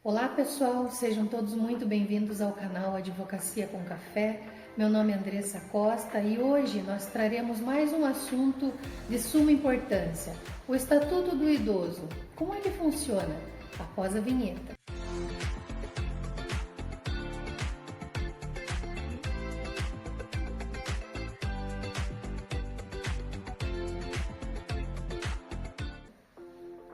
Olá pessoal, sejam todos muito bem-vindos ao canal Advocacia com Café. Meu nome é Andressa Costa e hoje nós traremos mais um assunto de suma importância: o Estatuto do Idoso. Como ele funciona? Após a vinheta.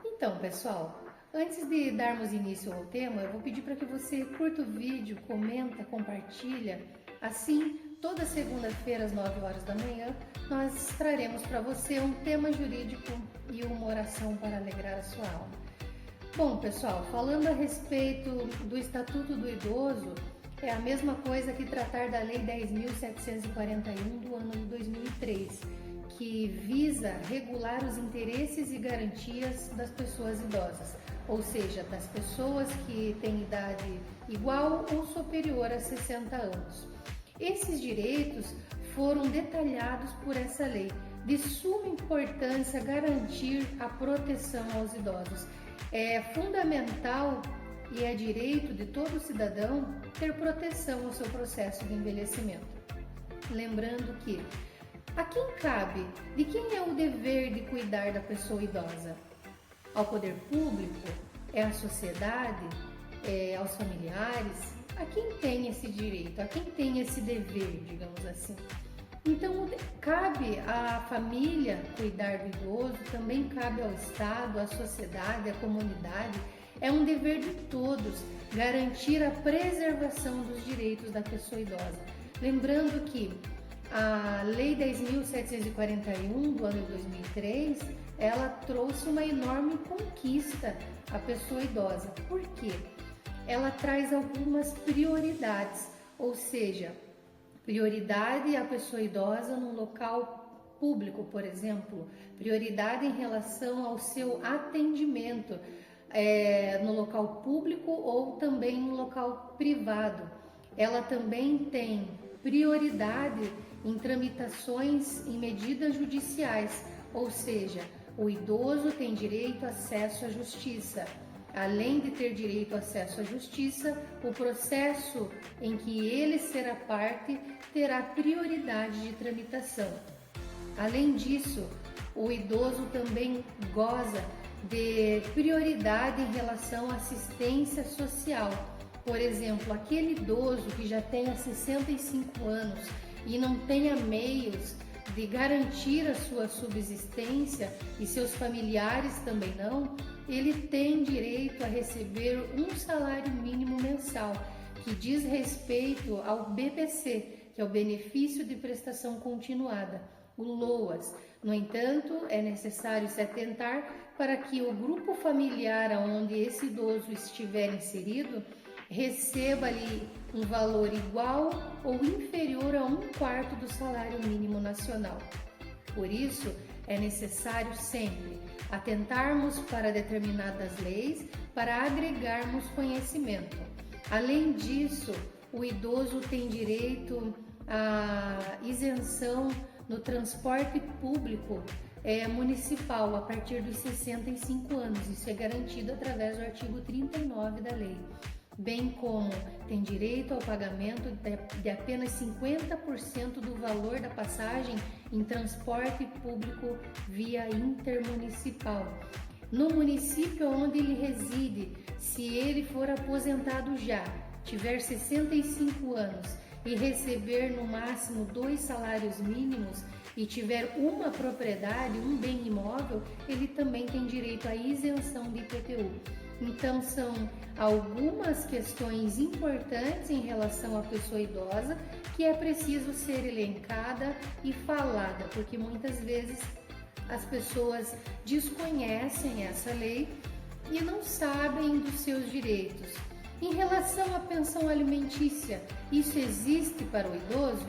Então, pessoal, antes de darmos início ao tema, eu vou pedir para que você curta o vídeo, comenta, compartilha. Assim, toda segunda-feira às 9 horas da manhã, nós traremos para você um tema jurídico e uma oração para alegrar a sua alma. Bom, pessoal, falando a respeito do Estatuto do Idoso, é a mesma coisa que tratar da Lei 10.741 do ano de 2003, que visa regular os interesses e garantias das pessoas idosas, ou seja, das pessoas que têm idade igual ou superior a 60 anos. Esses direitos foram detalhados por essa lei. De suma importância garantir a proteção aos idosos. É fundamental e é direito de todo cidadão ter proteção ao seu processo de envelhecimento. Lembrando que a quem cabe, de quem é o dever de cuidar da pessoa idosa? Ao poder público? É à sociedade? É aos familiares? A quem tem esse direito? A quem tem esse dever, digamos assim? Então, cabe à família cuidar do idoso, também cabe ao Estado, à sociedade, à comunidade. É um dever de todos garantir a preservação dos direitos da pessoa idosa. Lembrando que a Lei 10.741 do ano de 2003, ela trouxe uma enorme conquista à pessoa idosa. Por quê? Ela traz algumas prioridades, ou seja, prioridade à pessoa idosa no local público, por exemplo, prioridade em relação ao seu atendimento no local público ou também no local privado. Ela também tem prioridade em tramitações em medidas judiciais, ou seja, o idoso tem direito a acesso à justiça. Além de ter direito a acesso à justiça, o processo em que ele será parte terá prioridade de tramitação. Além disso, o idoso também goza de prioridade em relação à assistência social. Por exemplo, aquele idoso que já tenha 65 anos e não tenha meios de garantir a sua subsistência e seus familiares também não, ele tem direito a receber um salário mínimo mensal, que diz respeito ao BPC, que é o Benefício de Prestação Continuada, o LOAS. No entanto, é necessário se atentar para que o grupo familiar onde esse idoso estiver inserido receba ali um valor igual ou inferior a 1/4 do salário mínimo nacional. Por isso, é necessário sempre atentarmos para determinadas leis para agregarmos conhecimento. Além disso, o idoso tem direito à isenção no transporte público municipal a partir dos 65 anos. Isso é garantido através do artigo 39 da lei. Bem como tem direito ao pagamento de apenas 50% do valor da passagem em transporte público via intermunicipal. No município onde ele reside, se ele for aposentado já, tiver 65 anos e receber no máximo 2 salários mínimos e tiver uma propriedade, um bem imóvel, ele também tem direito à isenção de IPTU. Então, são algumas questões importantes em relação à pessoa idosa que é preciso ser elencada e falada, porque muitas vezes as pessoas desconhecem essa lei e não sabem dos seus direitos. Em relação à pensão alimentícia, isso existe para o idoso?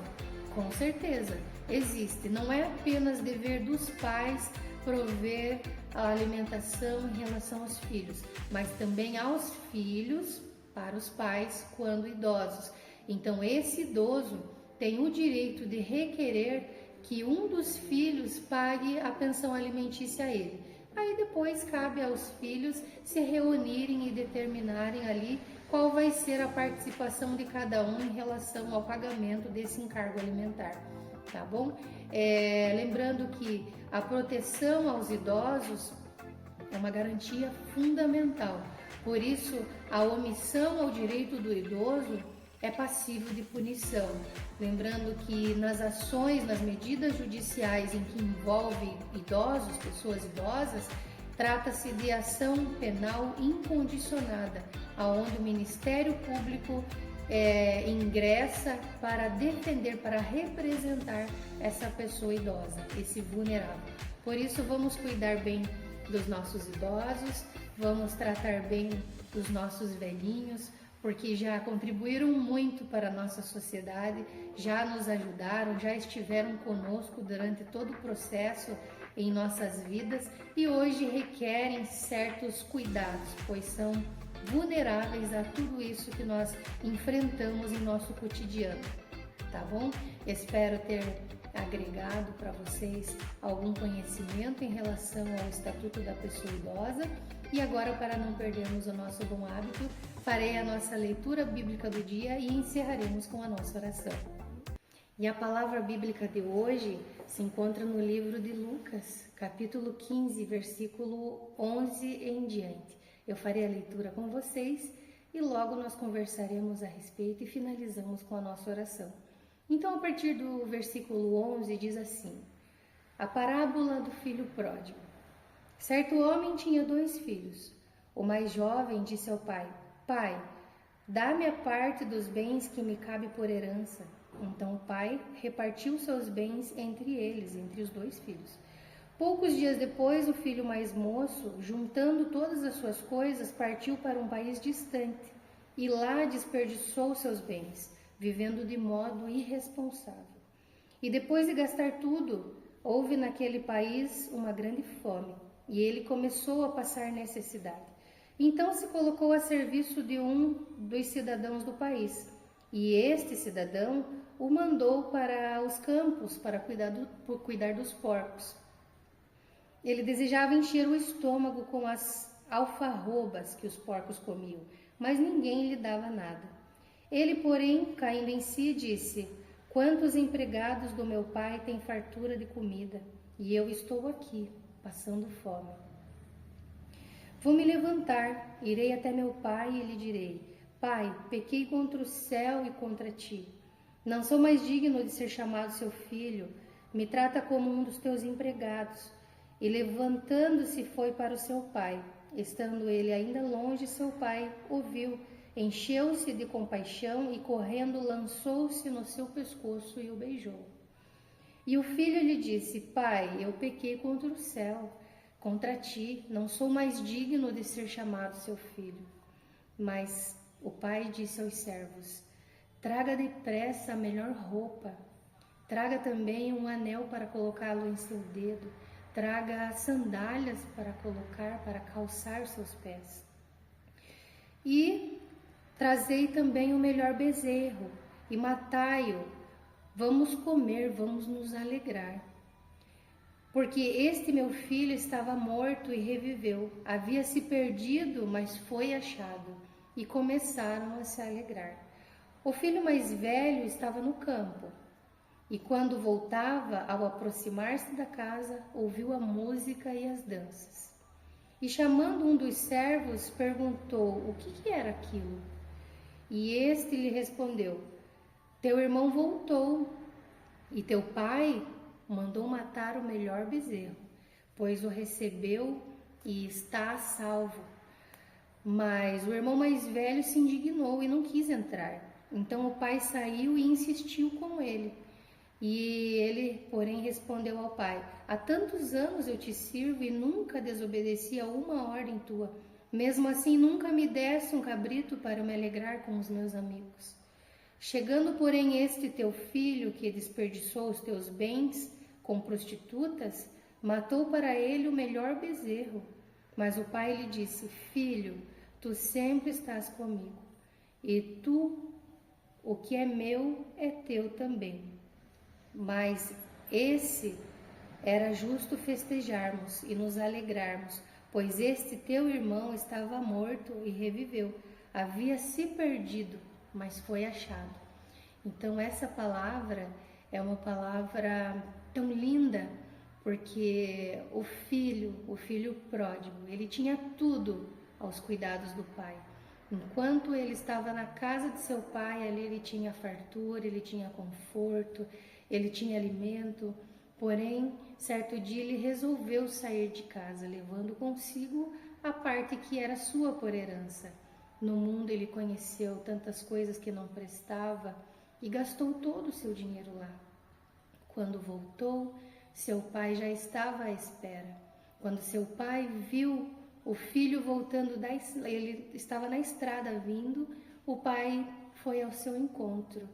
Com certeza, existe. Não é apenas dever dos pais prover a alimentação em relação aos filhos, mas também aos filhos para os pais quando idosos. Então, esse idoso tem o direito de requerer que um dos filhos pague a pensão alimentícia a ele. Aí depois cabe aos filhos se reunirem e determinarem ali qual vai ser a participação de cada um em relação ao pagamento desse encargo alimentar, tá bom? Lembrando que a proteção aos idosos é uma garantia fundamental. Por isso, a omissão ao direito do idoso é passível de punição. Lembrando que nas ações, nas medidas judiciais em que envolve idosos, pessoas idosas, trata-se de ação penal incondicionada, onde o Ministério Público ingressa para defender, para representar essa pessoa idosa, esse vulnerável. Por isso, vamos cuidar bem dos nossos idosos, vamos tratar bem dos nossos velhinhos, porque já contribuíram muito para a nossa sociedade, já nos ajudaram, já estiveram conosco durante todo o processo em nossas vidas e hoje requerem certos cuidados, pois são vulneráveis a tudo isso que nós enfrentamos em nosso cotidiano, tá bom? Espero ter agregado para vocês algum conhecimento em relação ao Estatuto da Pessoa Idosa. E agora, para não perdermos o nosso bom hábito, farei a nossa leitura bíblica do dia e encerraremos com a nossa oração. E a palavra bíblica de hoje se encontra no livro de Lucas, capítulo 15, versículo 11 em diante. Eu farei a leitura com vocês e logo nós conversaremos a respeito e finalizamos com a nossa oração. Então, a partir do versículo 11, diz assim: a parábola do filho pródigo. Certo homem tinha 2 filhos. O mais jovem disse ao pai: Pai, dá-me a parte dos bens que me cabe por herança. Então o pai repartiu seus bens entre eles, entre os 2 filhos. Poucos dias depois, o filho mais moço, juntando todas as suas coisas, partiu para um país distante e lá desperdiçou seus bens, vivendo de modo irresponsável. E depois de gastar tudo, houve naquele país uma grande fome, e ele começou a passar necessidade. Então se colocou a serviço de um dos cidadãos do país, e este cidadão o mandou para os campos para cuidar dos porcos. Ele desejava encher o estômago com as alfarrobas que os porcos comiam, mas ninguém lhe dava nada. Ele, porém, caindo em si, disse: Quantos empregados do meu pai têm fartura de comida, e eu estou aqui, passando fome. Vou me levantar, irei até meu pai e lhe direi: Pai, pequei contra o céu e contra ti. Não sou mais digno de ser chamado seu filho, me trata como um dos teus empregados. E levantando-se foi para o seu pai. Estando ele ainda longe, seu pai o viu, encheu-se de compaixão e correndo lançou-se no seu pescoço e o beijou. E o filho lhe disse: Pai, eu pequei contra o céu, contra ti, não sou mais digno de ser chamado seu filho. Mas o pai disse aos servos: Traga depressa a melhor roupa, traga também um anel para colocá-lo em seu dedo, traga sandálias para colocar, para calçar seus pés. E trazei também o melhor bezerro e matai-o. Vamos comer, vamos nos alegrar. Porque este meu filho estava morto e reviveu, havia se perdido, mas foi achado. E começaram a se alegrar. O filho mais velho estava no campo. E quando voltava, ao aproximar-se da casa, ouviu a música e as danças. E chamando um dos servos, perguntou o que era aquilo. E este lhe respondeu: Teu irmão voltou, e teu pai mandou matar o melhor bezerro, pois o recebeu e está a salvo. Mas o irmão mais velho se indignou e não quis entrar. Então o pai saiu e insistiu com ele. E ele, porém, respondeu ao pai: Há tantos anos eu te sirvo e nunca desobedeci a uma ordem tua. Mesmo assim, nunca me deste um cabrito para me alegrar com os meus amigos. Chegando, porém, este teu filho, que desperdiçou os teus bens com prostitutas, matou para ele o melhor bezerro. Mas o pai lhe disse: Filho, tu sempre estás comigo, e o que é meu é teu também. Mas esse Era justo festejarmos e nos alegrarmos, pois este teu irmão estava morto e reviveu. Havia se perdido, mas foi achado. Então essa palavra é uma palavra tão linda, porque o filho pródigo, ele tinha tudo aos cuidados do pai. Enquanto ele estava na casa de seu pai, ali ele tinha fartura, ele tinha conforto, ele tinha alimento. Porém, certo dia ele resolveu sair de casa, levando consigo a parte que era sua por herança. No mundo ele conheceu tantas coisas que não prestava e gastou todo o seu dinheiro lá. Quando voltou, seu pai já estava à espera. Quando seu pai viu o filho voltando, ele estava na estrada vindo, o pai foi ao seu encontro,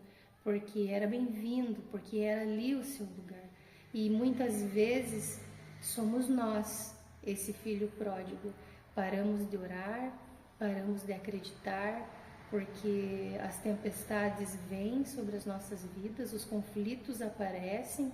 porque era bem-vindo, porque era ali o seu lugar. E muitas vezes somos nós, esse filho pródigo. Paramos de orar, paramos de acreditar, porque as tempestades vêm sobre as nossas vidas, os conflitos aparecem,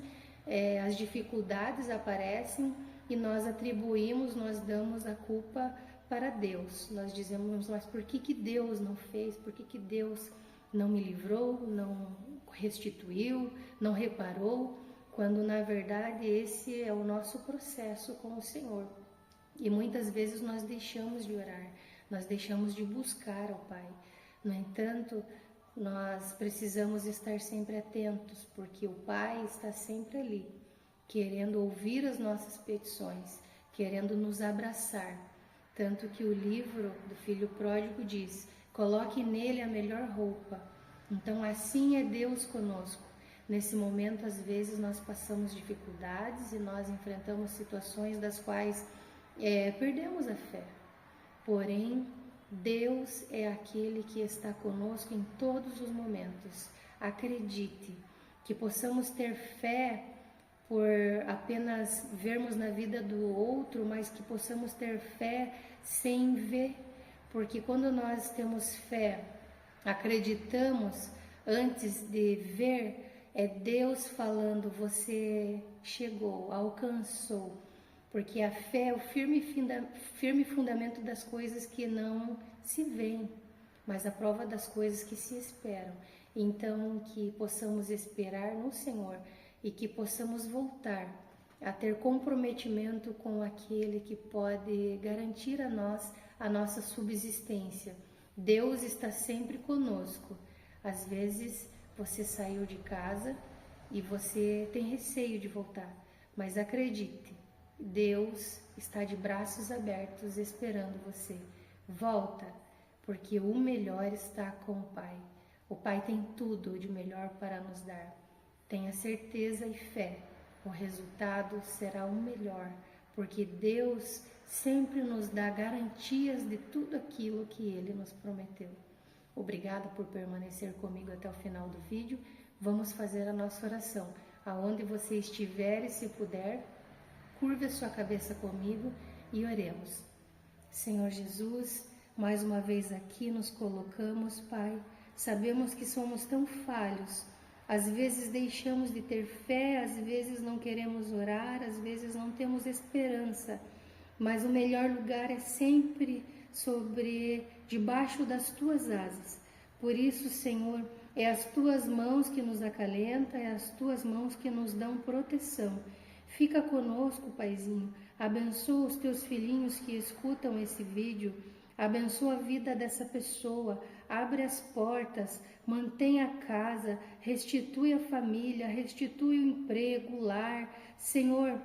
as dificuldades aparecem e nós atribuímos, nós damos a culpa para Deus. Nós dizemos, mas por que Deus não fez? Por que Deus não me livrou, não restituiu, não reparou? Quando na verdade esse é o nosso processo com o Senhor. E muitas vezes nós deixamos de orar, nós deixamos de buscar ao Pai. No entanto, nós precisamos estar sempre atentos, porque o Pai está sempre ali, querendo ouvir as nossas petições, querendo nos abraçar. Tanto que o livro do Filho Pródigo diz, coloque nele a melhor roupa. Então assim é Deus conosco. Nesse momento, às vezes, nós passamos dificuldades e nós enfrentamos situações das quais perdemos a fé. Porém, Deus é aquele que está conosco em todos os momentos. Acredite, que possamos ter fé por apenas vermos na vida do outro, mas que possamos ter fé sem ver. Porque quando nós temos fé, acreditamos antes de ver, é Deus falando, você chegou, alcançou. Porque a fé é o firme fundamento das coisas que não se veem, mas a prova das coisas que se esperam. Então, que possamos esperar no Senhor e que possamos voltar a ter comprometimento com aquele que pode garantir a nós a nossa subsistência. Deus está sempre conosco. Às vezes, você saiu de casa e você tem receio de voltar, mas acredite, Deus está de braços abertos esperando você. Volta, porque o melhor está com o Pai. O Pai tem tudo de melhor para nos dar. Tenha certeza e fé, o resultado será o melhor, porque Deus sempre nos dá garantias de tudo aquilo que Ele nos prometeu. Obrigada por permanecer comigo até o final do vídeo. Vamos fazer a nossa oração. Aonde você estiver e se puder, curve a sua cabeça comigo e oremos. Senhor Jesus, mais uma vez aqui nos colocamos, Pai. Sabemos que somos tão falhos. Às vezes deixamos de ter fé, às vezes não queremos orar, às vezes não temos esperança. Mas o melhor lugar é sempre debaixo das tuas asas. Por isso, Senhor, é as tuas mãos que nos acalentam, é as tuas mãos que nos dão proteção. Fica conosco, Paizinho. Abençoa os teus filhinhos que escutam esse vídeo. Abençoa a vida dessa pessoa. Abre as portas, mantém a casa, restitui a família, restitui o emprego, o lar. Senhor,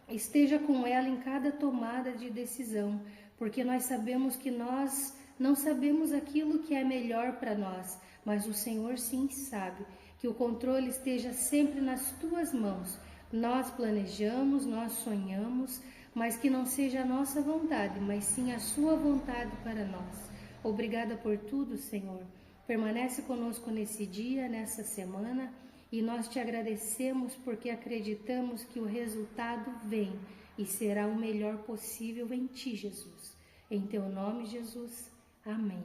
esteja com ela em cada tomada de decisão, porque nós sabemos que nós não sabemos aquilo que é melhor para nós, mas o Senhor sim sabe. Que o controle esteja sempre nas tuas mãos. Nós planejamos, nós sonhamos, mas que não seja a nossa vontade, mas sim a sua vontade para nós. Obrigada por tudo, Senhor. Permanece conosco nesse dia, nessa semana, e nós te agradecemos porque acreditamos que o resultado vem e será o melhor possível em ti, Jesus. Em teu nome, Jesus. Amém.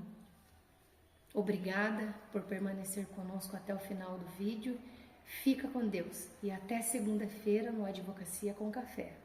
Obrigada por permanecer conosco até o final do vídeo. Fica com Deus e até segunda-feira no Advocacia com Café.